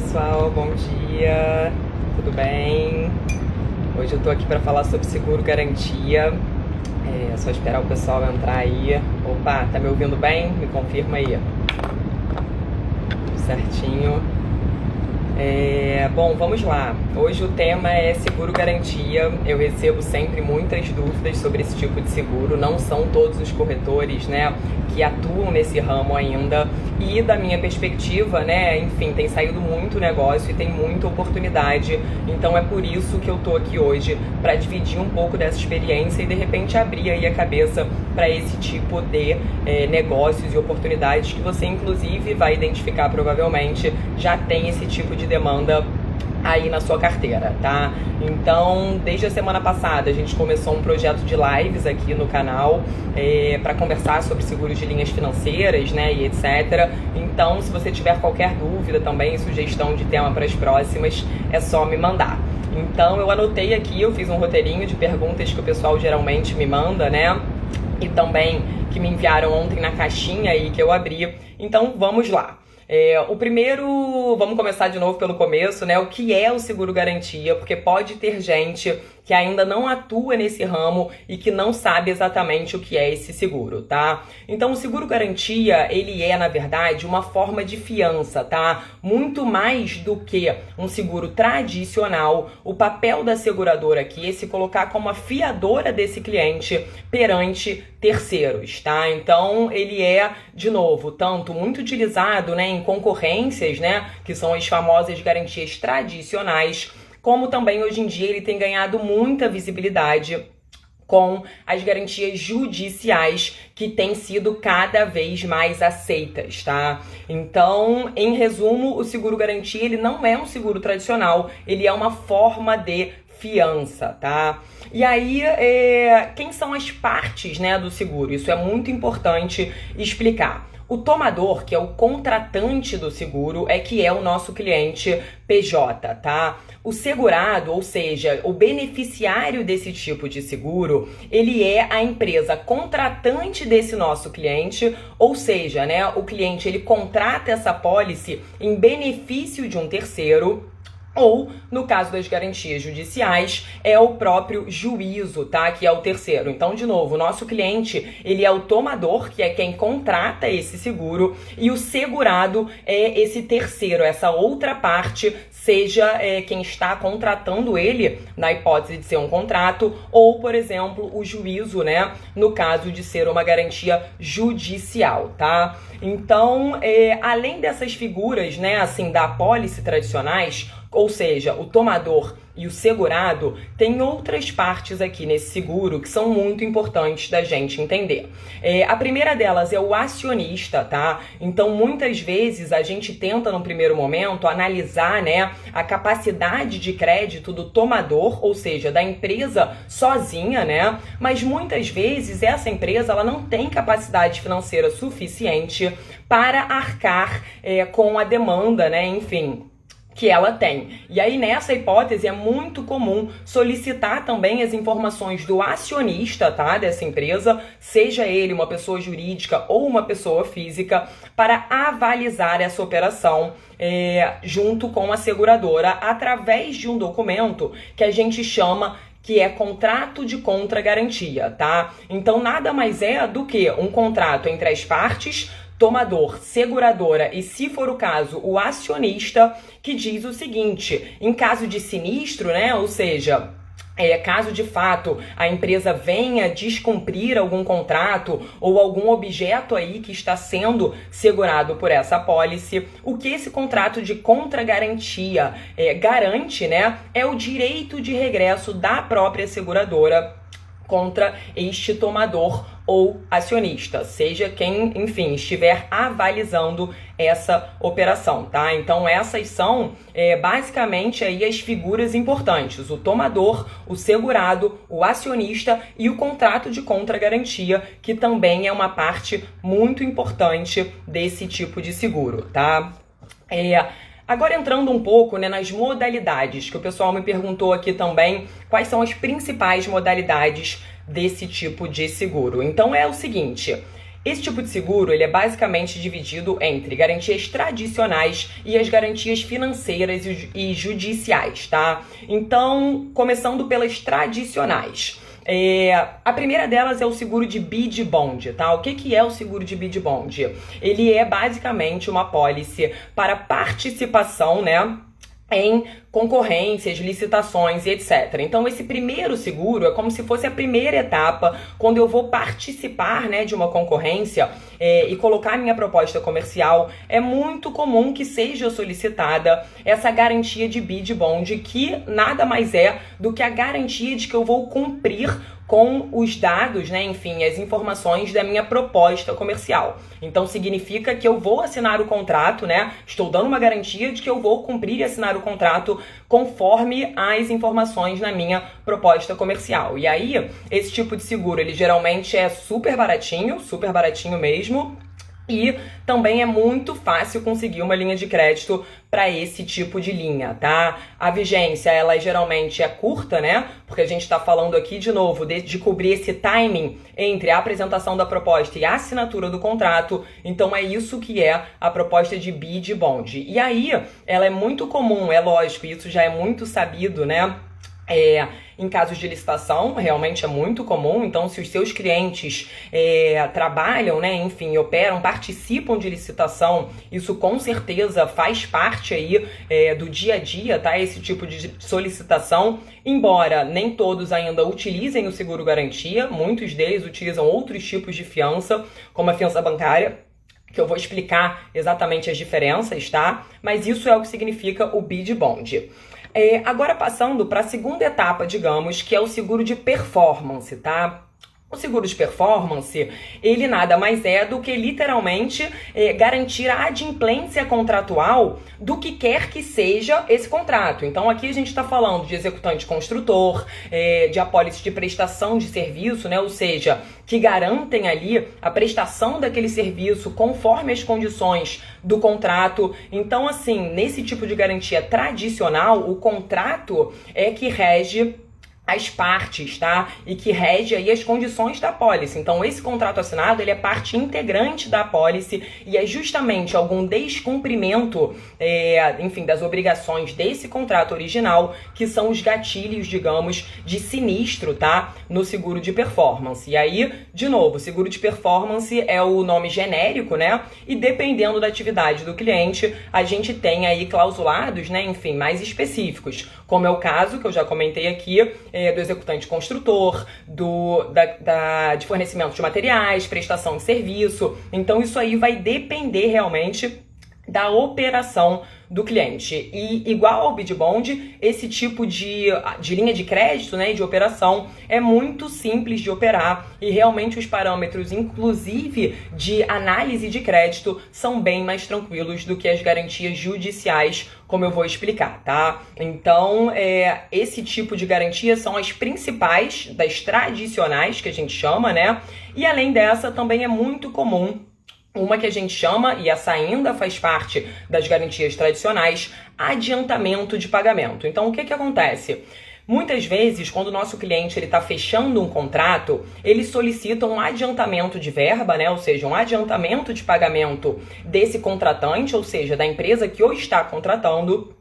pessoal, bom dia, tudo bem? Hoje eu tô aqui para falar sobre seguro garantia. É só esperar o pessoal entrar aí. Opa, tá me ouvindo bem? Me confirma aí. Tudo certinho. Bom, vamos lá. Hoje o tema é seguro garantia. Eu recebo sempre muitas dúvidas sobre esse tipo de seguro. Não são todos os corretores, né, que atuam nesse ramo ainda. E da minha perspectiva, né, enfim, tem saído muito negócio e tem muita oportunidade. Então é por isso que eu tô aqui hoje, para dividir um pouco dessa experiência e de repente abrir aí a cabeça para esse tipo de negócios e oportunidades que você inclusive vai identificar provavelmente já tem esse tipo de demanda aí na sua carteira, tá? Então, desde a semana passada, a gente começou um projeto de lives aqui no canal para conversar sobre seguros de linhas financeiras, né, e etc. Então, se você tiver qualquer dúvida também, sugestão de tema para as próximas, é só me mandar. Então, eu anotei aqui, eu fiz um roteirinho de perguntas que o pessoal geralmente me manda, né, e também que me enviaram ontem na caixinha aí que eu abri. Então, vamos lá. O primeiro, vamos começar de novo pelo começo, né? O que é o seguro garantia? Porque pode ter gente que ainda não atua nesse ramo e que não sabe exatamente o que é esse seguro, tá? Então, o seguro garantia, ele é, na verdade, uma forma de fiança, tá? Muito mais do que um seguro tradicional, o papel da seguradora aqui é se colocar como a fiadora desse cliente perante terceiros, tá? Então, ele é, de novo, tanto muito utilizado, né, em concorrências, né, que são as famosas garantias tradicionais, como também hoje em dia ele tem ganhado muita visibilidade com as garantias judiciais que têm sido cada vez mais aceitas, tá? Então, em resumo, o seguro garantia ele não é um seguro tradicional, ele é uma forma de fiança, tá? E aí, quem são as partes, né, do seguro? Isso é muito importante explicar. O tomador, que é o contratante do seguro, é que é o nosso cliente PJ, tá? O segurado, ou seja, o beneficiário desse tipo de seguro, ele é a empresa contratante desse nosso cliente, ou seja, né, o cliente ele contrata essa pólice em benefício de um terceiro. Ou, no caso das garantias judiciais, é o próprio juízo, tá? Que é o terceiro. Então, de novo, o nosso cliente, ele é o tomador, que é quem contrata esse seguro, e o segurado é esse terceiro, essa outra parte, seja quem está contratando ele, na hipótese de ser um contrato, ou, por exemplo, o juízo, né? No caso de ser uma garantia judicial, tá? Então, além dessas figuras, né, assim, da apólice tradicionais, ou seja, o tomador e o segurado, tem outras partes aqui nesse seguro que são muito importantes da gente entender. A primeira delas é o acionista, tá? Então, muitas vezes a gente tenta, no primeiro momento, analisar, né, a capacidade de crédito do tomador, ou seja, da empresa sozinha, né? Mas muitas vezes essa empresa ela não tem capacidade financeira suficiente para arcar com a demanda, né? Enfim, que ela tem. E aí, nessa hipótese, é muito comum solicitar também as informações do acionista, tá, dessa empresa, seja ele uma pessoa jurídica ou uma pessoa física, para avalizar essa operação junto com a seguradora, através de um documento que a gente chama que é contrato de contragarantia, tá? Então, nada mais é do que um contrato entre as partes, tomador, seguradora e, se for o caso, o acionista, que diz o seguinte: em caso de sinistro, né, ou seja, caso de fato a empresa venha descumprir algum contrato ou algum objeto aí que está sendo segurado por essa apólice, o que esse contrato de contragarantia garante, né, é o direito de regresso da própria seguradora contra este tomador ou acionista, seja quem, enfim, estiver avalizando essa operação, tá? Então essas são basicamente aí as figuras importantes: o tomador, o segurado, o acionista e o contrato de contragarantia, que também é uma parte muito importante desse tipo de seguro, tá? Agora entrando um pouco, né, nas modalidades, que o pessoal me perguntou aqui também, quais são as principais modalidades desse tipo de seguro. Então é o seguinte: Esse tipo de seguro, ele é basicamente dividido entre garantias tradicionais e as garantias financeiras e judiciais, tá? Então, começando pelas tradicionais. A primeira delas é o seguro de bid bond, tá? O que é o seguro de bid bond? Ele é basicamente uma apólice para participação, né, em concorrências, licitações e etc. Então esse primeiro seguro é como se fosse a primeira etapa, quando eu vou participar, né, de uma concorrência e colocar minha proposta comercial. É muito comum que seja solicitada essa garantia de bid bond, que nada mais é do que a garantia de que eu vou cumprir com os dados, né, enfim, as informações da minha proposta comercial. Então significa que eu vou assinar o contrato, né, estou dando uma garantia de que eu vou cumprir e assinar o contrato conforme as informações na minha proposta comercial. E aí, esse tipo de seguro, ele geralmente é super baratinho mesmo, e também é muito fácil conseguir uma linha de crédito para esse tipo de linha, tá? A vigência, ela geralmente é curta, né? Porque a gente está falando aqui, de novo, de cobrir esse timing entre a apresentação da proposta e a assinatura do contrato. Então é isso que é a proposta de bid bond. E aí, ela é muito comum, é lógico, isso já é muito sabido, né? Em casos de licitação, realmente é muito comum. Então, se os seus clientes trabalham, né, enfim, operam, participam de licitação, isso com certeza faz parte aí do dia a dia, tá? Esse tipo de solicitação, embora nem todos ainda utilizem o seguro garantia, muitos deles utilizam outros tipos de fiança, como a fiança bancária, que eu vou explicar exatamente as diferenças, tá? Mas isso é o que significa o bid bond. Agora passando para a segunda etapa, digamos, que é o seguro de performance, tá? O seguro de performance, ele nada mais é do que literalmente garantir a adimplência contratual do que quer que seja esse contrato. Então aqui a gente está falando de executante construtor, de apólice de prestação de serviço, né? Ou seja, que garantem ali a prestação daquele serviço conforme as condições do contrato. Então assim, nesse tipo de garantia tradicional, o contrato é que rege as partes, tá? E que rege aí as condições da apólice. Então, esse contrato assinado, ele é parte integrante da apólice e é justamente algum descumprimento, enfim, das obrigações desse contrato original que são os gatilhos, digamos, de sinistro, tá? No seguro de performance. E aí, de novo, seguro de performance é o nome genérico, né? E dependendo da atividade do cliente, a gente tem aí clausulados, né? Enfim, mais específicos, como é o caso que eu já comentei aqui, do executante construtor, de fornecimento de materiais, prestação de serviço. Então isso aí vai depender realmente da operação do cliente. E igual ao bid bond, esse tipo de linha de crédito, né, de operação, é muito simples de operar e realmente os parâmetros, inclusive de análise de crédito, são bem mais tranquilos do que as garantias judiciais, como eu vou explicar, tá? Então, esse tipo de garantia são as principais, das tradicionais, que a gente chama, né? E além dessa, também é muito comum uma que a gente chama, e essa ainda faz parte das garantias tradicionais, adiantamento de pagamento. Então, o que acontece? Muitas vezes, quando o nosso cliente está fechando um contrato, ele solicita um adiantamento de verba, né? Ou seja, um adiantamento de pagamento desse contratante, ou seja, da empresa que o está contratando,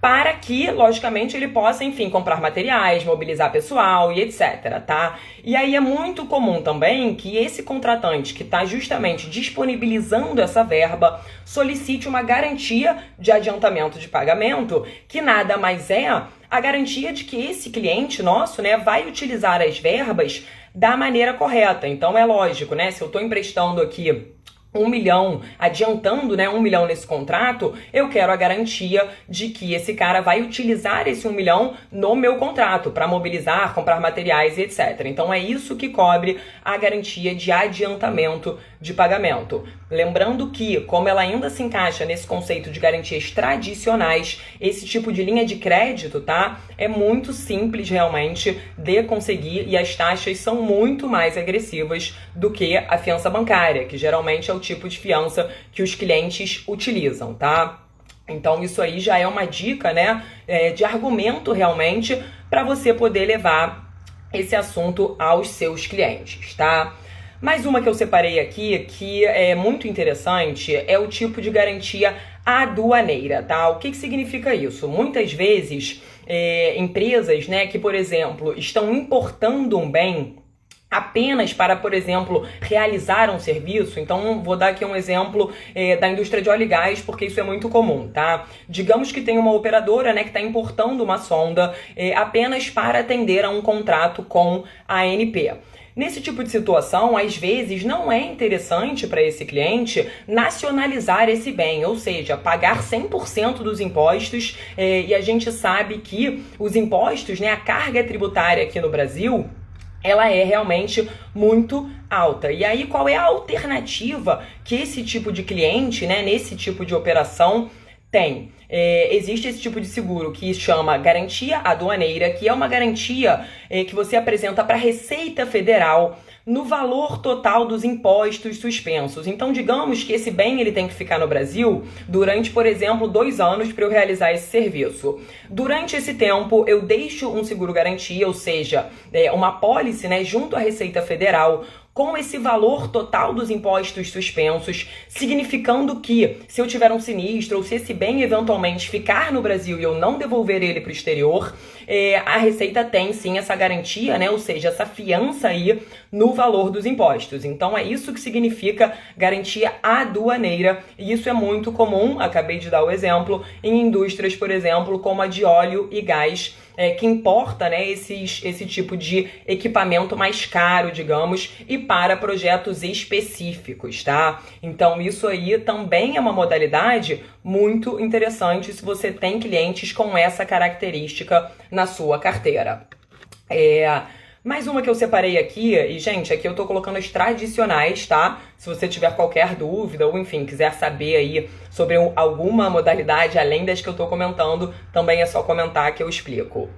para que, logicamente, ele possa, enfim, comprar materiais, mobilizar pessoal e etc, tá? E aí é muito comum também que esse contratante que está justamente disponibilizando essa verba solicite uma garantia de adiantamento de pagamento, que nada mais é a garantia de que esse cliente nosso, né, vai utilizar as verbas da maneira correta. Então é lógico, né, se eu estou emprestando aqui 1 milhão, adiantando, né, 1 milhão nesse contrato, eu quero a garantia de que esse cara vai utilizar esse 1 milhão no meu contrato para mobilizar, comprar materiais e etc. Então é isso que cobre a garantia de adiantamento de pagamento. Lembrando que, como ela ainda se encaixa nesse conceito de garantias tradicionais, esse tipo de linha de crédito, tá, é muito simples realmente de conseguir e as taxas são muito mais agressivas do que a fiança bancária, que geralmente é o tipo de fiança que os clientes utilizam, tá? Então isso aí já é uma dica, né, de argumento realmente para você poder levar esse assunto aos seus clientes, tá? Mais uma que eu separei aqui, que é muito interessante, é o tipo de garantia aduaneira, tá? O que significa isso? Muitas vezes, empresas, né, que, por exemplo, estão importando um bem apenas para, por exemplo, realizar um serviço. Então, vou dar aqui um exemplo da indústria de óleo e gás, porque isso é muito comum, tá? Digamos que tem uma operadora, né, que está importando uma sonda apenas para atender a um contrato com a ANP. Nesse tipo de situação, às vezes, não é interessante para esse cliente nacionalizar esse bem, ou seja, pagar 100% dos impostos, e a gente sabe que os impostos, né, a carga tributária aqui no Brasil, ela é realmente muito alta. E aí, qual é a alternativa que esse tipo de cliente, né, nesse tipo de operação, tem? Existe esse tipo de seguro que chama garantia aduaneira, que é uma garantia que você apresenta para a Receita Federal no valor total dos impostos suspensos. Então, digamos que esse bem ele tem que ficar no Brasil durante, por exemplo, 2 anos para eu realizar esse serviço. Durante esse tempo, eu deixo um seguro garantia, ou seja, uma apólice, né, junto à Receita Federal, com esse valor total dos impostos suspensos, significando que, se eu tiver um sinistro ou se esse bem eventualmente ficar no Brasil e eu não devolver ele para o exterior, a Receita tem sim essa garantia, né? Ou seja, essa fiança aí no valor dos impostos. Então é isso que significa garantia aduaneira, e isso é muito comum, acabei de dar o exemplo, em indústrias, por exemplo, como a de óleo e gás, que importa, né, esse tipo de equipamento mais caro, digamos, e para projetos específicos, tá? Então isso aí também é uma modalidade muito interessante se você tem clientes com essa característica na sua carteira. Mais uma que eu separei aqui, e gente, aqui eu tô colocando as tradicionais, tá? Se você tiver qualquer dúvida ou, enfim, quiser saber aí sobre alguma modalidade além das que eu tô comentando, também é só comentar que eu explico.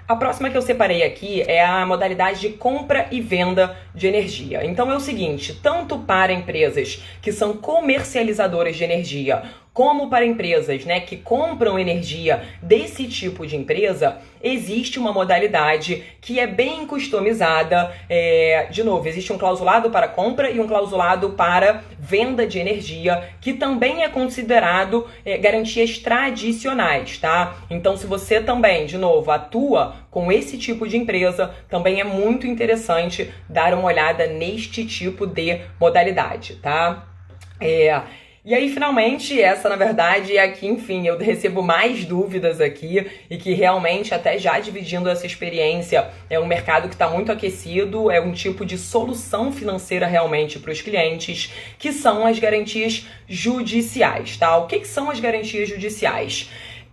A próxima que eu separei aqui é a modalidade de compra e venda de energia. Então é o seguinte, tanto para empresas que são comercializadoras de energia, como para empresas, né, que compram energia desse tipo de empresa, existe uma modalidade que é bem customizada. De novo, existe um clausulado para compra e um clausulado para venda de energia, que também é considerado garantias tradicionais, tá? Então, se você também, de novo, atua com esse tipo de empresa, também é muito interessante dar uma olhada neste tipo de modalidade, tá? E aí, finalmente, essa, na verdade, é aqui, enfim, eu recebo mais dúvidas aqui e que realmente, até já dividindo essa experiência, é um mercado que está muito aquecido, é um tipo de solução financeira realmente para os clientes, que são as garantias judiciais, tá? O que são as garantias judiciais?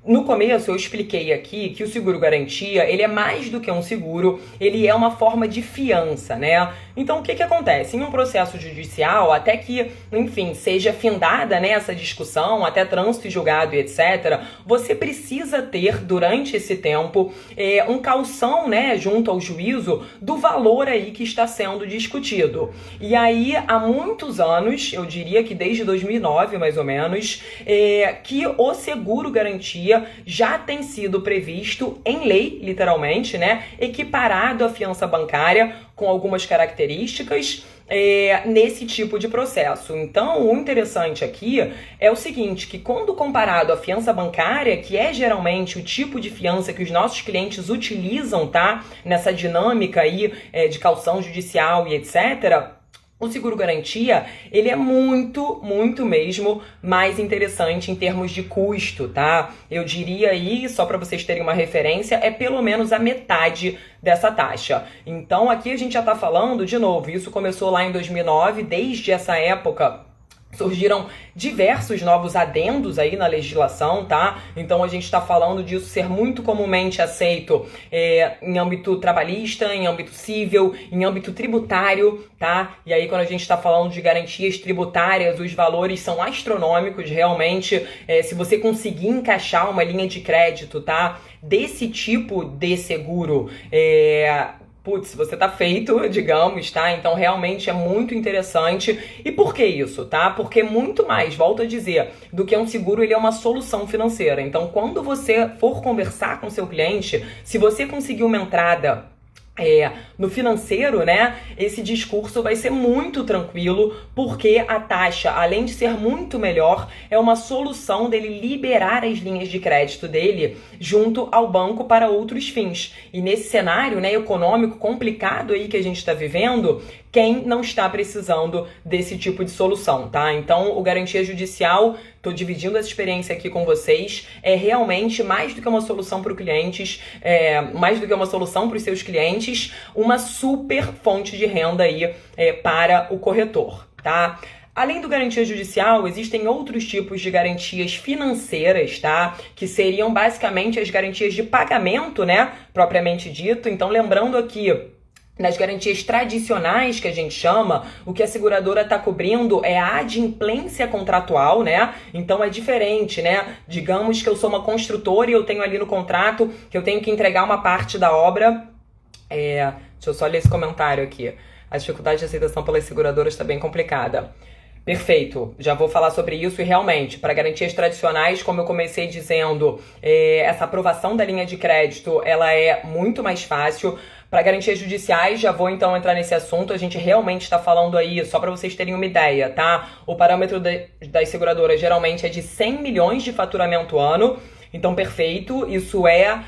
No começo eu expliquei aqui que o seguro-garantia, ele é mais do que um seguro, ele é uma forma de fiança, né? Então o que acontece? Em um processo judicial, até que, enfim, seja findada, né, essa discussão, até trânsito e julgado e etc., você precisa ter, durante esse tempo, um calção, né, junto ao juízo, do valor aí que está sendo discutido. E aí, há muitos anos, eu diria que desde 2009, mais ou menos, que o seguro-garantia já tem sido previsto em lei, literalmente, né, equiparado à fiança bancária com algumas características nesse tipo de processo. Então, o interessante aqui é o seguinte, que quando comparado à fiança bancária, que é geralmente o tipo de fiança que os nossos clientes utilizam, tá, nessa dinâmica aí de calção judicial e etc., o seguro-garantia, ele é muito, muito mesmo mais interessante em termos de custo, tá? Eu diria aí, só para vocês terem uma referência, é pelo menos a metade dessa taxa. Então aqui a gente já tá falando, de novo, isso começou lá em 2009, desde essa época surgiram diversos novos adendos aí na legislação, tá? Então a gente está falando disso ser muito comumente aceito em âmbito trabalhista, em âmbito civil, em âmbito tributário, tá? E aí quando a gente está falando de garantias tributárias, os valores são astronômicos, realmente. Se você conseguir encaixar uma linha de crédito, tá, desse tipo de seguro, putz, você tá feito, digamos, tá? Então realmente é muito interessante. E por que isso, tá? Porque muito mais, volto a dizer, do que um seguro, ele é uma solução financeira. Então quando você for conversar com seu cliente, se você conseguir uma entrada No financeiro, né, esse discurso vai ser muito tranquilo, porque a taxa, além de ser muito melhor, é uma solução dele liberar as linhas de crédito dele junto ao banco para outros fins. E nesse cenário, né, econômico complicado aí que a gente está vivendo, quem não está precisando desse tipo de solução, tá? Então, o Garantia Judicial, tô dividindo essa experiência aqui com vocês, é realmente mais do que uma solução para os clientes, mais do que uma solução para os seus clientes, uma super fonte de renda aí para o corretor, tá? Além do Garantia Judicial, existem outros tipos de garantias financeiras, tá? Que seriam basicamente as garantias de pagamento, né? Propriamente dito. Então, lembrando aqui, nas garantias tradicionais, que a gente chama, o que a seguradora está cobrindo é a adimplência contratual, né? Então é diferente, né? Digamos que eu sou uma construtora e eu tenho ali no contrato que eu tenho que entregar uma parte da obra. Deixa eu só ler esse comentário aqui. A dificuldade de aceitação pelas seguradoras está bem complicada. Perfeito, já vou falar sobre isso e realmente, para garantias tradicionais, como eu comecei dizendo, essa aprovação da linha de crédito, ela é muito mais fácil. Para garantias judiciais, já vou então entrar nesse assunto, a gente realmente está falando aí, só para vocês terem uma ideia, tá? O parâmetro das seguradoras geralmente é de 100 milhões de faturamento ano, então perfeito, isso é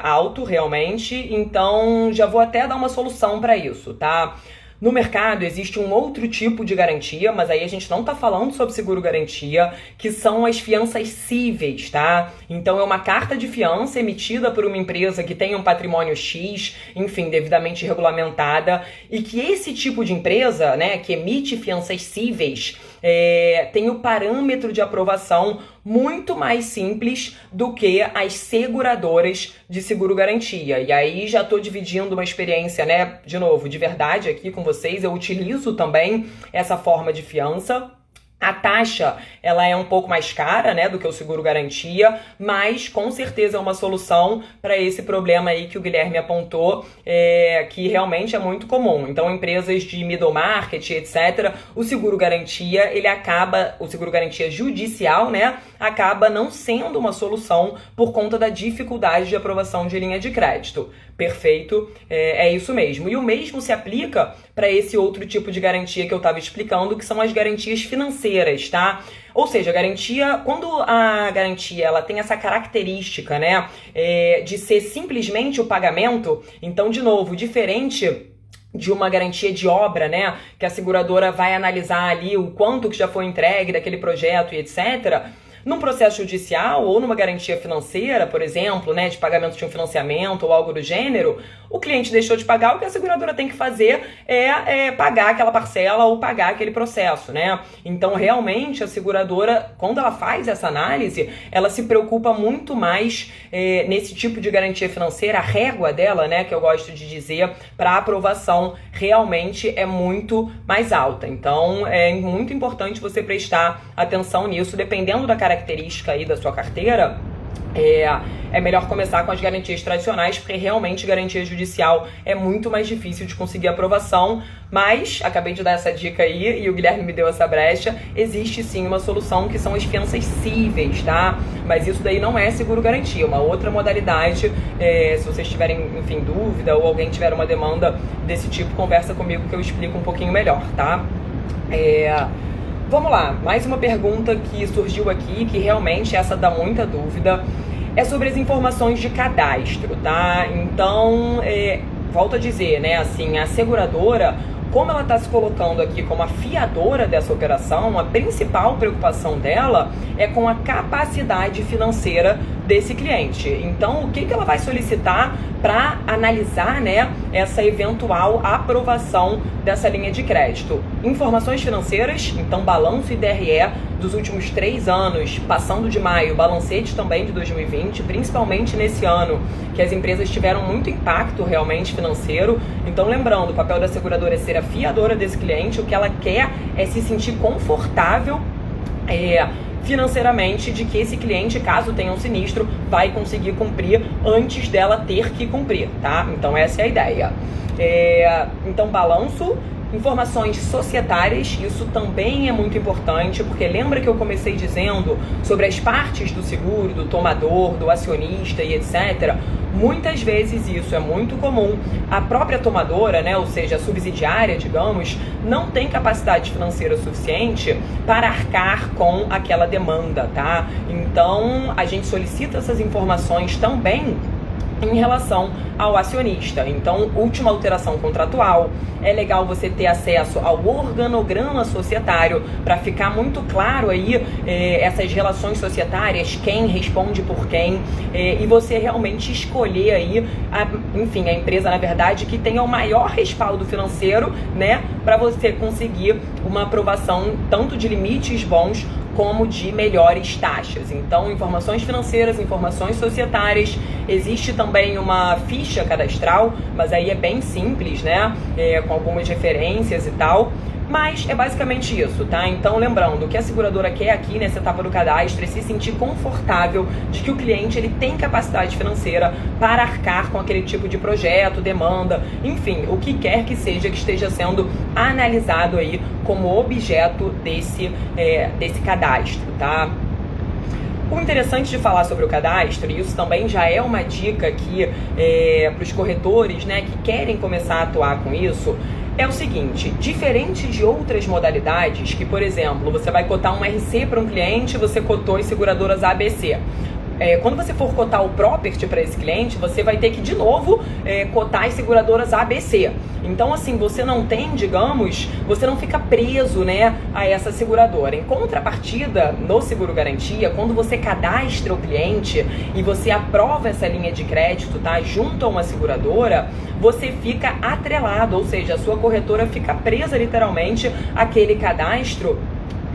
alto realmente, então já vou até dar uma solução para isso, tá? No mercado existe um outro tipo de garantia, mas aí a gente não tá falando sobre seguro-garantia, que são as fianças cíveis, tá? Então é uma carta de fiança emitida por uma empresa que tem um patrimônio X, enfim, devidamente regulamentada, e que esse tipo de empresa, né, que emite fianças cíveis, tem o parâmetro de aprovação muito mais simples do que as seguradoras de seguro-garantia. E aí já tô dividindo uma experiência, né, de novo, de verdade aqui com vocês. Eu utilizo também essa forma de fiança. A taxa, ela é um pouco mais cara, né, do que o seguro-garantia, mas com certeza é uma solução para esse problema aí que o Guilherme apontou, que realmente é muito comum. Então, empresas de middle market, etc., o seguro-garantia, o seguro-garantia judicial, né, acaba não sendo uma solução por conta da dificuldade de aprovação de linha de crédito. Perfeito, é isso mesmo. E o mesmo se aplica para esse outro tipo de garantia que eu estava explicando, que são as garantias financeiras, tá? Ou seja, quando a garantia ela tem essa característica, né, de ser simplesmente o pagamento, então, de novo, diferente de uma garantia de obra, né, que a seguradora vai analisar ali o quanto que já foi entregue daquele projeto e etc., num processo judicial ou numa garantia financeira, por exemplo, né, de pagamento de um financiamento ou algo do gênero, o cliente deixou de pagar, o que a seguradora tem que fazer é pagar aquela parcela ou pagar aquele processo, né? Então, realmente, a seguradora, quando ela faz essa análise, ela se preocupa muito mais nesse tipo de garantia financeira, a régua dela, né, que eu gosto de dizer, para aprovação, realmente é muito mais alta. Então, é muito importante você prestar atenção nisso, dependendo da característica aí da sua carteira. É melhor começar com as garantias tradicionais, porque realmente garantia judicial é muito mais difícil de conseguir aprovação, mas acabei de dar essa dica aí e o Guilherme me deu essa brecha. Existe sim uma solução que são as fianças cíveis, tá? Mas isso daí não é seguro-garantia, uma outra modalidade. Se vocês tiverem, enfim, dúvida ou alguém tiver uma demanda desse tipo, conversa comigo que eu explico um pouquinho melhor, tá? Vamos lá, mais uma pergunta que surgiu aqui, que realmente essa dá muita dúvida, é sobre as informações de cadastro, tá? Então, volto a dizer, né, assim, a seguradora, como ela está se colocando aqui como a fiadora dessa operação, a principal preocupação dela é com a capacidade financeira desse cliente. Então, o que ela vai solicitar para analisar, né, essa eventual aprovação dessa linha de crédito? Informações financeiras, então balanço e DRE dos últimos 3 anos, passando de maio, balancete também de 2020, principalmente nesse ano, que as empresas tiveram muito impacto realmente financeiro. Então, lembrando, o papel da seguradora é ser a fiadora desse cliente, o que ela quer é se sentir confortável financeiramente de que esse cliente, caso tenha um sinistro, vai conseguir cumprir antes dela ter que cumprir, tá? Então essa é a ideia. Então, balanço, informações societárias, isso também é muito importante, porque lembra que eu comecei dizendo sobre as partes do seguro, do tomador, do acionista e etc. muitas vezes isso é muito comum. A própria tomadora, né, ou seja, a subsidiária, digamos, não tem capacidade financeira suficiente para arcar com aquela demanda, tá? Então, a gente solicita essas informações também em relação ao acionista. Então, última alteração contratual, é legal você ter acesso ao organograma societário para ficar muito claro aí essas relações societárias, quem responde por quem, e você realmente escolher aí, enfim, a empresa, na verdade, que tenha o maior respaldo financeiro, né, para você conseguir uma aprovação tanto de limites bons como de melhores taxas. Então, informações financeiras, informações societárias, existe também uma ficha cadastral, mas aí é bem simples, né? Com algumas referências e tal. Mas é basicamente isso, tá? Então, lembrando, o que a seguradora quer aqui nessa etapa do cadastro é se sentir confortável de que o cliente ele tem capacidade financeira para arcar com aquele tipo de projeto, demanda, enfim, o que quer que seja que esteja sendo analisado aí como objeto desse cadastro, tá? O interessante de falar sobre o cadastro, e isso também já é uma dica aqui para os corretores, né, que querem começar a atuar com isso, é o seguinte: diferente de outras modalidades, que, por exemplo, você vai cotar um RC para um cliente, você cotou as seguradoras ABC. Quando você for cotar o property para esse cliente, você vai ter que, de novo, cotar as seguradoras ABC. Então, assim, você não tem, digamos, você não fica preso, né, a essa seguradora. Em contrapartida, no Seguro Garantia, quando você cadastra o cliente e você aprova essa linha de crédito, tá, junto a uma seguradora, você fica atrelado, ou seja, a sua corretora fica presa, literalmente, àquele cadastro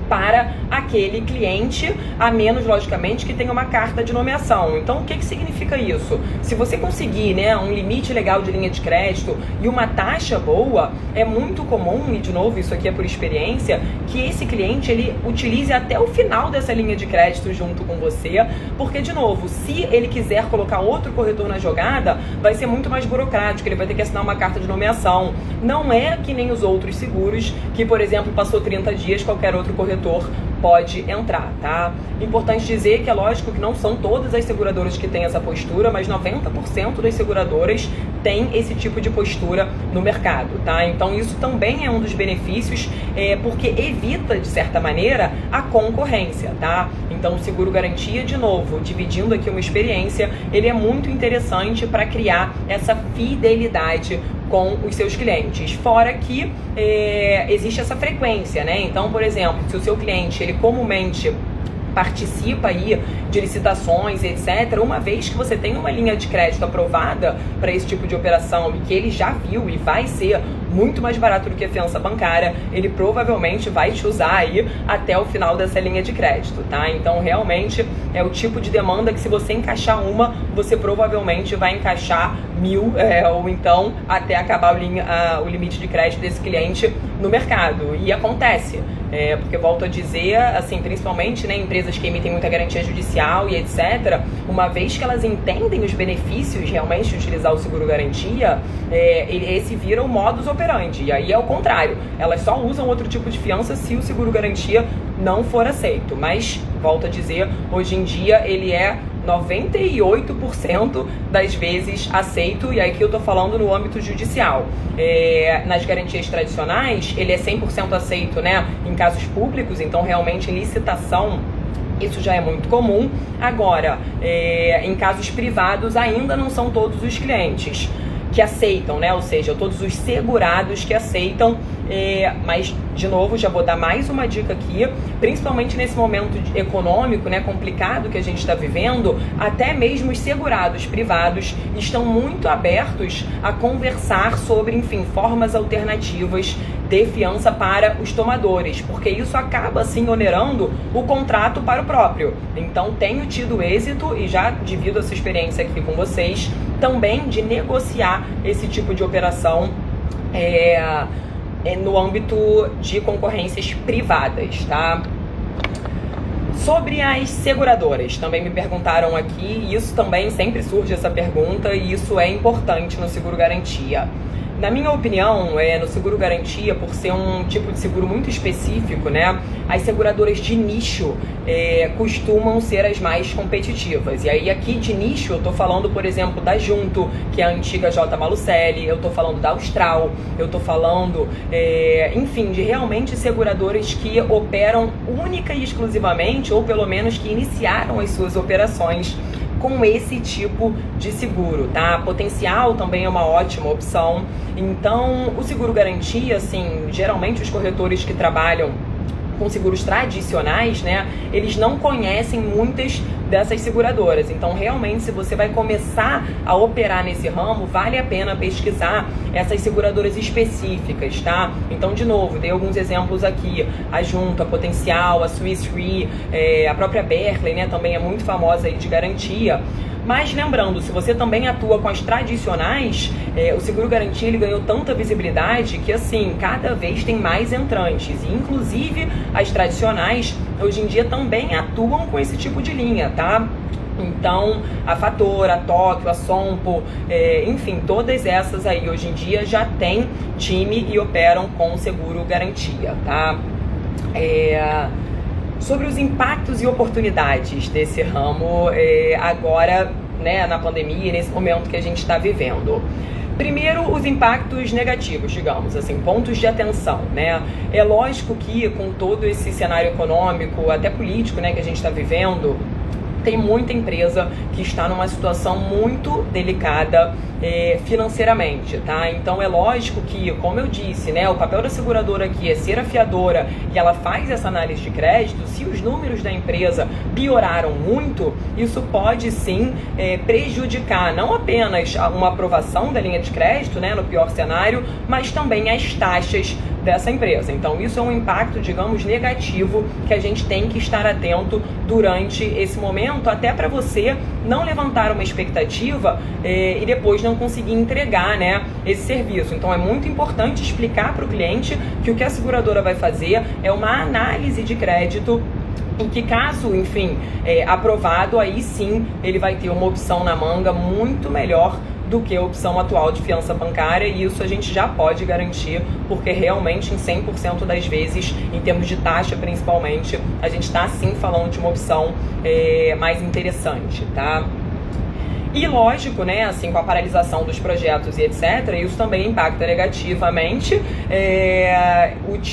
para aquele cliente, a menos, logicamente, que tenha uma carta de nomeação. Então, o que significa isso? Se você conseguir, né, um limite legal de linha de crédito e uma taxa boa, é muito comum, e de novo, isso aqui é por experiência, que esse cliente, ele utilize até o final dessa linha de crédito junto com você, porque, de novo, se ele quiser colocar outro corretor na jogada, vai ser muito mais burocrático, ele vai ter que assinar uma carta de nomeação. Não é que nem os outros seguros, que, por exemplo, passou 30 dias, qualquer outro corretor pode entrar, tá? Importante dizer que é lógico que não são todas as seguradoras que têm essa postura, mas 90% das seguradoras têm esse tipo de postura no mercado, tá? Então isso também é um dos benefícios, porque evita, de certa maneira, a concorrência, tá? Então o Seguro Garantia, de novo, dividindo aqui uma experiência, ele é muito interessante para criar essa fidelidade com os seus clientes, fora que existe essa frequência, né? Então, por exemplo, se o seu cliente, ele comumente participa aí de licitações, etc., uma vez que você tem uma linha de crédito aprovada para esse tipo de operação e que ele já viu e vai ser muito mais barato do que a fiança bancária, ele provavelmente vai te usar aí até o final dessa linha de crédito, tá? Então, realmente, é o tipo de demanda que, se você encaixar uma, você provavelmente vai encaixar 1000, ou então até acabar o limite de crédito desse cliente no mercado. E acontece, porque, volto a dizer, assim, principalmente, né, empresas que emitem muita garantia judicial e etc., uma vez que elas entendem os benefícios realmente de utilizar o seguro garantia, esse vira o modus operandi. E aí é o contrário, elas só usam outro tipo de fiança se o seguro garantia não for aceito. Mas, volto a dizer, hoje em dia ele é 98% das vezes aceito, e aqui eu tô falando no âmbito judicial. Nas garantias tradicionais, ele é 100% aceito, né, em casos públicos, então realmente em licitação isso já é muito comum. Agora, em casos privados, ainda não são todos os clientes que aceitam, né? Ou seja, todos os segurados que aceitam, mas, de novo, já vou dar mais uma dica aqui, principalmente nesse momento econômico, né, complicado que a gente está vivendo, até mesmo os segurados privados estão muito abertos a conversar sobre, enfim, formas alternativas de fiança para os tomadores, porque isso acaba, assim, onerando o contrato para o próprio. Então, tenho tido êxito, e já divido essa experiência aqui com vocês, também de negociar esse tipo de operação no âmbito de concorrências privadas, tá? Sobre as seguradoras, também me perguntaram aqui, e isso também sempre surge essa pergunta, e isso é importante no Seguro Garantia. Na minha opinião, no seguro garantia, por ser um tipo de seguro muito específico, né, as seguradoras de nicho costumam ser as mais competitivas. E aí aqui de nicho eu tô falando, por exemplo, da Junto, que é a antiga J. Malucelli, eu tô falando da Austral, eu tô falando, enfim, de realmente seguradoras que operam única e exclusivamente, ou pelo menos que iniciaram as suas operações com esse tipo de seguro, tá? Potencial também é uma ótima opção. Então, o seguro garantia, assim, geralmente os corretores que trabalham com seguros tradicionais, né, eles não conhecem muitas dessas seguradoras. Então, realmente, se você vai começar a operar nesse ramo, vale a pena pesquisar essas seguradoras específicas, tá? Então, de novo, dei alguns exemplos aqui. A Junto, a Potencial, a Swiss Re, a própria Berkley, né, também é muito famosa aí de garantia. Mas lembrando, se você também atua com as tradicionais, o seguro garantia ele ganhou tanta visibilidade que assim, cada vez tem mais entrantes. E inclusive as tradicionais hoje em dia também atuam com esse tipo de linha, tá? Então, a Fator, a Tóquio, a Sompo, enfim, todas essas aí hoje em dia já tem time e operam com seguro garantia, tá? Sobre os impactos e oportunidades desse ramo agora, né, na pandemia e nesse momento que a gente está vivendo. Primeiro, os impactos negativos, digamos, assim, pontos de atenção, né? É lógico que com todo esse cenário econômico, até político, né, que a gente está vivendo, tem muita empresa que está numa situação muito delicada financeiramente, tá? Então é lógico que, como eu disse, né, o papel da seguradora aqui é ser a fiadora e ela faz essa análise de crédito. Se os números da empresa pioraram muito, isso pode sim prejudicar não apenas uma aprovação da linha de crédito, né, no pior cenário, mas também as taxas dessa empresa. Então isso é um impacto, digamos, negativo que a gente tem que estar atento durante esse momento, até para você não levantar uma expectativa e depois não conseguir entregar, né, esse serviço. Então é muito importante explicar para o cliente que o que a seguradora vai fazer é uma análise de crédito e que caso, enfim, aprovado, aí sim ele vai ter uma opção na manga muito melhor do que a opção atual de fiança bancária, e isso a gente já pode garantir, porque realmente em 100% das vezes, em termos de taxa principalmente, a gente está sim falando de uma opção mais interessante, tá? E lógico, né, assim, com a paralisação dos projetos e etc., isso também impacta negativamente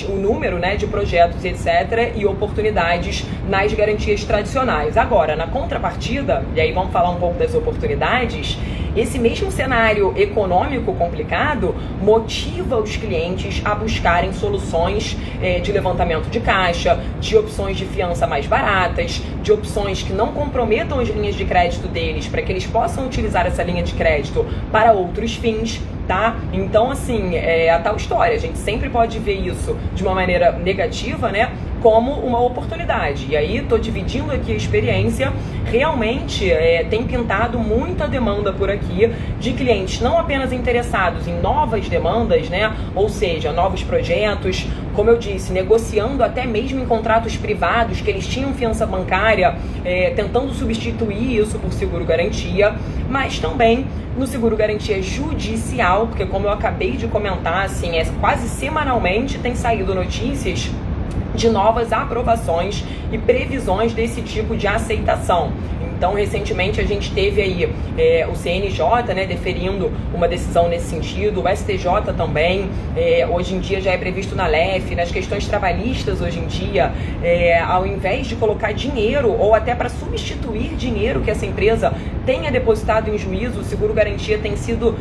o número, né, de projetos e etc., e oportunidades nas garantias tradicionais. Agora, na contrapartida, e aí vamos falar um pouco das oportunidades, esse mesmo cenário econômico complicado motiva os clientes a buscarem soluções de levantamento de caixa, de opções de fiança mais baratas, de opções que não comprometam as linhas de crédito deles, para que eles possam utilizar essa linha de crédito para outros fins, tá? Então, assim, é a tal história. A gente sempre pode ver isso de uma maneira negativa, né, como uma oportunidade. E aí, tô dividindo aqui a experiência. Realmente, tem pintado muita demanda por aqui de clientes não apenas interessados em novas demandas, né, ou seja, novos projetos, como eu disse, negociando até mesmo em contratos privados que eles tinham fiança bancária, tentando substituir isso por seguro garantia, mas também no seguro garantia judicial, porque como eu acabei de comentar, assim, quase semanalmente tem saído notícias de novas aprovações e previsões desse tipo de aceitação. Então, recentemente a gente teve aí o CNJ, né, deferindo uma decisão nesse sentido, o STJ também, hoje em dia já é previsto na LEF, nas questões trabalhistas hoje em dia, ao invés de colocar dinheiro ou até para substituir dinheiro que essa empresa tenha depositado em juízo, o seguro garantia tem sido,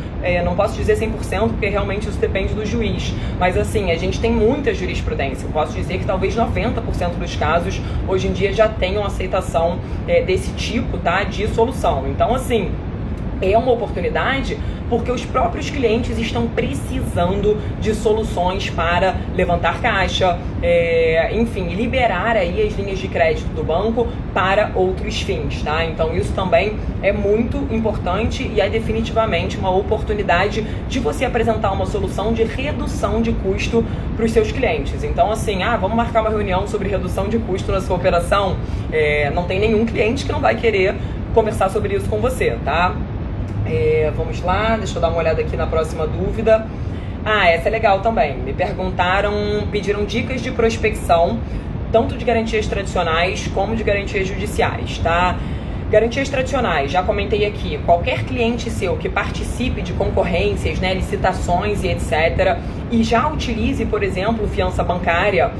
não posso dizer 100%, porque realmente isso depende do juiz, mas assim, a gente tem muita jurisprudência, eu posso dizer que talvez 90% dos casos hoje em dia já tenham aceitação desse tipo, tá, de solução. Então, assim, é uma oportunidade porque os próprios clientes estão precisando de soluções para levantar caixa, enfim, liberar aí as linhas de crédito do banco para outros fins, tá? Então isso também é muito importante e é definitivamente uma oportunidade de você apresentar uma solução de redução de custo para os seus clientes. Então assim, vamos marcar uma reunião sobre redução de custo na sua operação? Não tem nenhum cliente que não vai querer conversar sobre isso com você, tá? Vamos lá, deixa eu dar uma olhada aqui na próxima dúvida. Essa é legal também. Me pediram dicas de prospecção, tanto de garantias tradicionais como de garantias judiciais, tá? Garantias tradicionais, já comentei aqui, qualquer cliente seu que participe de concorrências, né, licitações e etc., e já utilize, por exemplo, fiança bancária,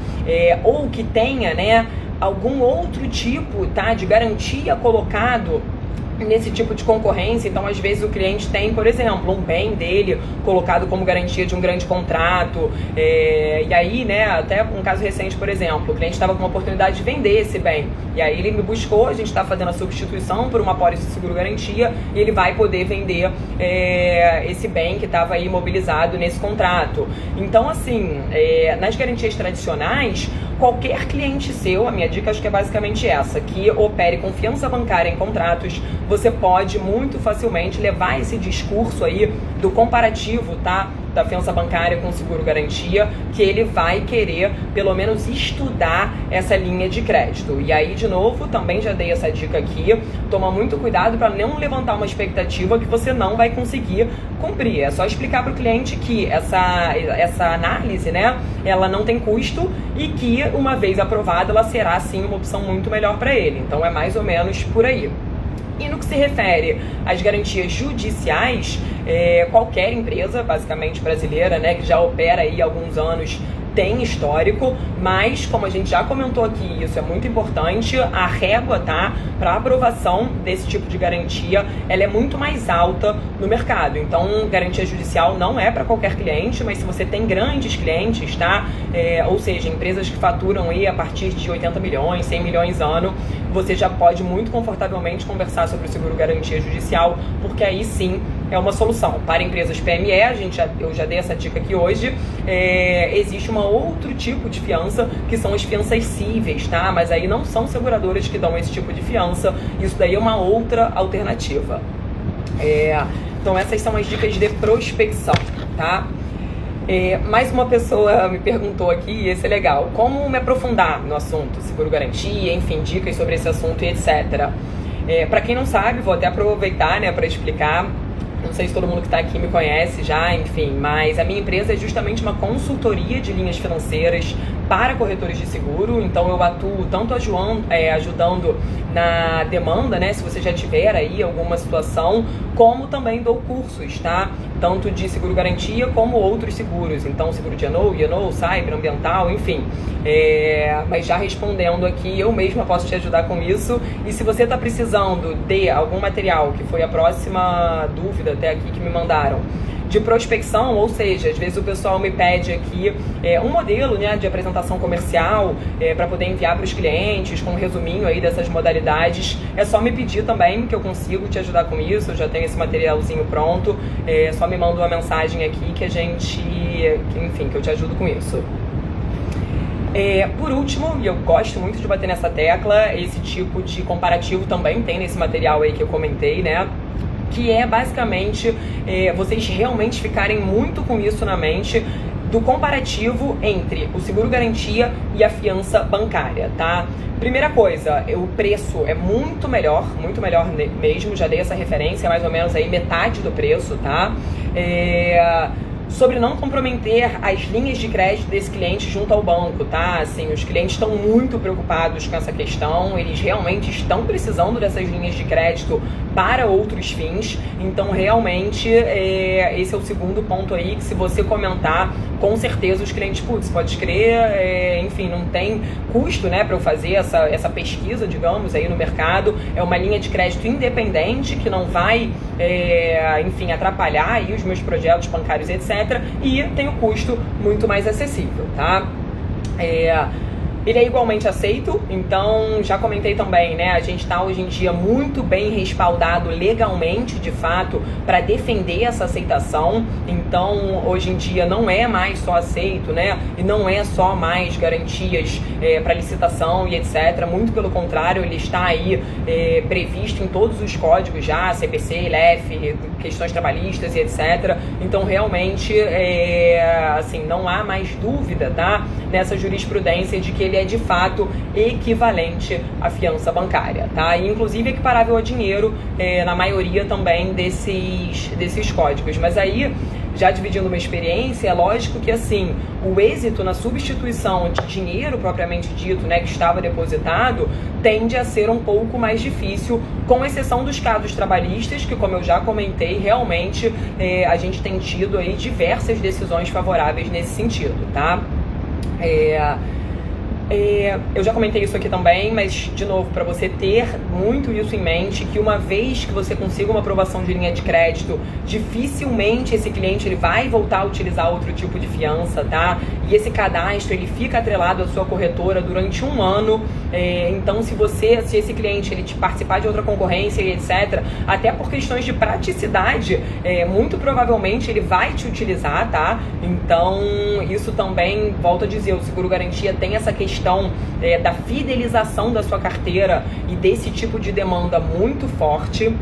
ou que tenha, né, algum outro tipo, tá, de garantia colocado nesse tipo de concorrência. Então, às vezes o cliente tem, por exemplo, um bem dele colocado como garantia de um grande contrato, e aí, né, até um caso recente, por exemplo, o cliente estava com uma oportunidade de vender esse bem, e aí ele me buscou, a gente está fazendo a substituição por uma pólice de seguro-garantia, e ele vai poder vender esse bem que estava aí imobilizado nesse contrato. Então, assim, nas garantias tradicionais, qualquer cliente seu, a minha dica acho que é basicamente essa, que opere confiança bancária em contratos, você pode muito facilmente levar esse discurso aí do comparativo, tá? Da fiança bancária com seguro-garantia, que ele vai querer, pelo menos, estudar essa linha de crédito. E aí, de novo, também já dei essa dica aqui, toma muito cuidado para não levantar uma expectativa que você não vai conseguir cumprir. É só explicar para o cliente que essa análise, né, ela não tem custo e que, uma vez aprovada, ela será, sim, uma opção muito melhor para ele. Então, é mais ou menos por aí. E no que se refere às garantias judiciais, qualquer empresa, basicamente brasileira, né, que já opera aí há alguns anos, tem histórico, mas como a gente já comentou aqui, isso é muito importante, a régua, tá, para aprovação desse tipo de garantia, ela é muito mais alta no mercado. Então, garantia judicial não é para qualquer cliente, mas se você tem grandes clientes, tá, ou seja, empresas que faturam aí a partir de 80 milhões, 100 milhões ano, você já pode muito confortavelmente conversar sobre o seguro garantia judicial, porque aí sim é uma solução. Para empresas PME, eu já dei essa dica aqui hoje, existe um outro tipo de fiança, que são as fianças cíveis, tá? Mas aí não são seguradoras que dão esse tipo de fiança, isso daí é uma outra alternativa. Então essas são as dicas de prospecção, tá? Mais uma pessoa me perguntou aqui, e esse é legal, como me aprofundar no assunto, seguro-garantia, enfim, dicas sobre esse assunto e etc. Para quem não sabe, vou até aproveitar, né, para explicar. Não sei se todo mundo que está aqui me conhece já, enfim, mas a minha empresa é justamente uma consultoria de linhas financeiras para corretores de seguro. Então eu atuo tanto ajudando na demanda, né, se você já tiver aí alguma situação, como também dou cursos, tá? Tanto de seguro-garantia como outros seguros. Então seguro de INO, cyber, ambiental, enfim. Mas já respondendo aqui, eu mesma posso te ajudar com isso. E se você está precisando de algum material, que foi a próxima dúvida até aqui que me mandaram, de prospecção, ou seja, às vezes o pessoal me pede aqui um modelo, né, de apresentação comercial para poder enviar para os clientes, com um resuminho aí dessas modalidades, é só me pedir também que eu consigo te ajudar com isso. Eu já tenho esse materialzinho pronto, só me manda uma mensagem aqui que que eu te ajudo com isso. Por último, e eu gosto muito de bater nessa tecla, esse tipo de comparativo também tem nesse material aí que eu comentei, né? Que é basicamente vocês realmente ficarem muito com isso na mente, do comparativo entre o seguro-garantia e a fiança bancária, tá? Primeira coisa, o preço é muito melhor mesmo, já dei essa referência, mais ou menos aí metade do preço, tá? Sobre não comprometer as linhas de crédito desse cliente junto ao banco, tá? Assim, os clientes estão muito preocupados com essa questão, eles realmente estão precisando dessas linhas de crédito para outros fins. Então, realmente, esse é o segundo ponto aí, que se você comentar, com certeza os clientes, putz, pode crer, enfim, não tem custo, né, para eu fazer essa pesquisa, digamos, aí no mercado. É uma linha de crédito independente, que não vai, enfim, atrapalhar aí os meus projetos bancários, etc. E tem o custo muito mais acessível, tá? Ele é igualmente aceito, então já comentei também, né? A gente está hoje em dia muito bem respaldado legalmente, de fato, para defender essa aceitação. Então, hoje em dia não é mais só aceito, né? E não é só mais garantias para licitação e etc. Muito pelo contrário, ele está aí previsto em todos os códigos já, CPC, LEF, questões trabalhistas e etc. Então, realmente, assim, não há mais dúvida, tá? Nessa jurisprudência de que ele ele é de fato equivalente à fiança bancária, tá? E, inclusive equiparável a dinheiro na maioria também desses códigos. Mas aí, já dividindo uma experiência, é lógico que assim, o êxito na substituição de dinheiro propriamente dito, né, que estava depositado, tende a ser um pouco mais difícil, com exceção dos casos trabalhistas, que, como eu já comentei, realmente a gente tem tido aí diversas decisões favoráveis nesse sentido, tá? Eu já comentei isso aqui também, mas, de novo, para você ter muito isso em mente, que uma vez que você consiga uma aprovação de linha de crédito, dificilmente esse cliente ele vai voltar a utilizar outro tipo de fiança, tá? E esse cadastro, ele fica atrelado à sua corretora durante um ano. Então, se esse cliente ele te participar de outra concorrência e etc., até por questões de praticidade, muito provavelmente ele vai te utilizar, tá? Então, isso também, volto a dizer, o Seguro Garantia tem essa questão da fidelização da sua carteira e desse tipo de demanda muito forte.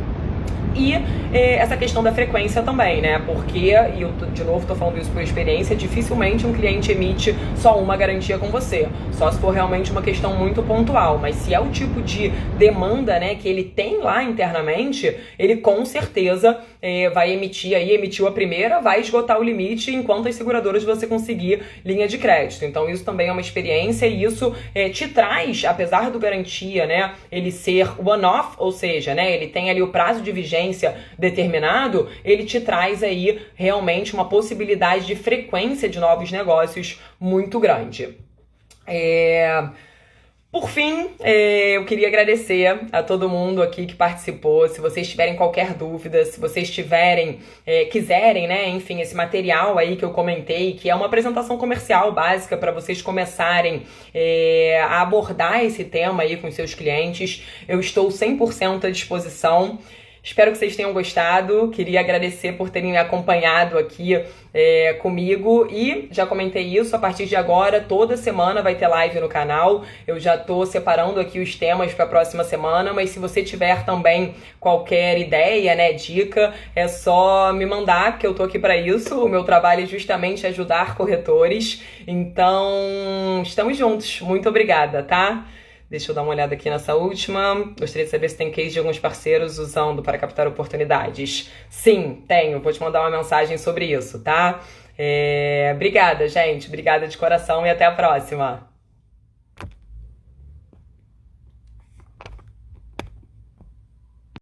E essa questão da frequência também, né? Porque, e eu de novo tô falando isso por experiência, dificilmente um cliente emite só uma garantia com você, só se for realmente uma questão muito pontual. Mas se é o tipo de demanda, né, que ele tem lá internamente, ele com certeza vai emitir aí, emitiu a primeira, vai esgotar o limite enquanto as seguradoras você conseguir linha de crédito. Então isso também é uma experiência e isso te traz, apesar do garantia, né, ele ser one-off, ou seja, né, ele tem ali o prazo de vigência determinado, ele te traz aí realmente uma possibilidade de frequência de novos negócios muito grande. Por fim, eu queria agradecer a todo mundo aqui que participou. Se vocês tiverem qualquer dúvida, se vocês quiserem, né, enfim, esse material aí que eu comentei, que é uma apresentação comercial básica para vocês começarem a abordar esse tema aí com seus clientes, eu estou 100% à disposição. Espero que vocês tenham gostado, queria agradecer por terem me acompanhado aqui comigo e já comentei isso, a partir de agora, toda semana vai ter live no canal, eu já tô separando aqui os temas para a próxima semana, mas se você tiver também qualquer ideia, né, dica, é só me mandar, que eu tô aqui para isso, o meu trabalho é justamente ajudar corretores, então estamos juntos, muito obrigada, tá? Deixa eu dar uma olhada aqui nessa última. Gostaria de saber se tem case de alguns parceiros usando para captar oportunidades. Sim, tenho. Vou te mandar uma mensagem sobre isso, tá? Obrigada, gente. Obrigada de coração e até a próxima.